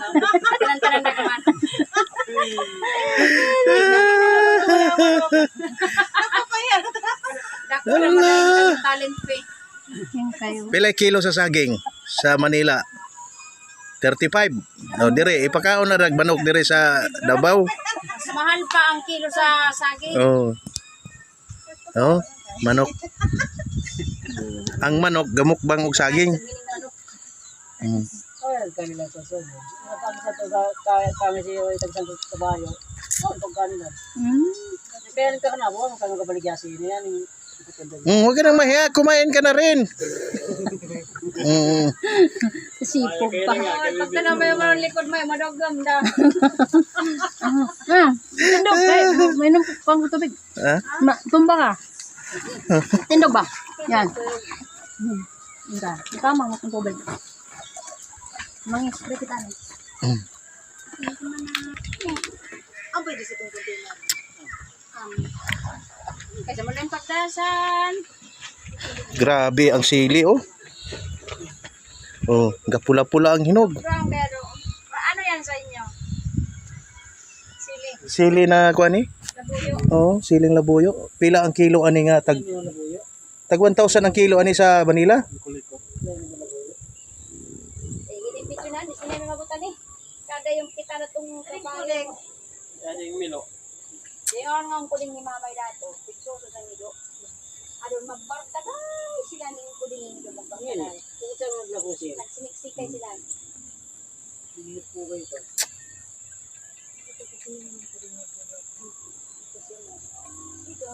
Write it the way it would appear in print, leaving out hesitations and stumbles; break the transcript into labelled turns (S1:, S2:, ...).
S1: Tanan-tanan na kaman. Dako na mga talent fee.
S2: Yung kayo.
S3: Pila kilo sa saging sa Manila? 35. No, dire ipakaon na rag manok dire sa Davao.
S1: Mas mahal pa ang kilo sa saging.
S3: Oh. Oh, manok. Ang manok gamukbang og saging. Mm.
S4: Ay, kanila sa sumo. Kami sa to kami siya tagsang kabayo. Ang kanila. Kaya ka na mo kami kabaligyasi niya ni
S3: Huwag ka nang mahiya, kumain ka na rin.
S2: Sipog pa.
S1: Pagka na may mga likod may madogam da.
S2: Tindog. May nang pang tubig.
S3: Ha?
S2: Tumba ka. Tindog ba? Yan. Ika. Tama mo kung tubig. Mang-spray kita na.
S1: Ang pwede sa itong container. Kaysa mo lang pagdasan.
S3: Grabe ang sili, oh. Oh, gapula-pula ang hinog.
S1: Brown pero ano yan sa inyo? Sili.
S3: Sili na kuan ni?
S1: Labuyo.
S3: Oh, siling labuyo. Pila ang kilo ani nga tag 1,000 ang kilo ani sa Manila?
S1: Sige, picture na. Di sila may mabutan eh. Kada yung kita na itong kapaling.
S4: Yan yung milo.
S1: Di nga ang kuling ni mamay dato. Picture sa nido. Adon magbartagay sila ng kuling ni nido. Magbartagay.
S4: Kung saan maglabo siya.
S1: Nagsimiksikay sila.
S4: Hindi po kayo ito.
S1: Ito,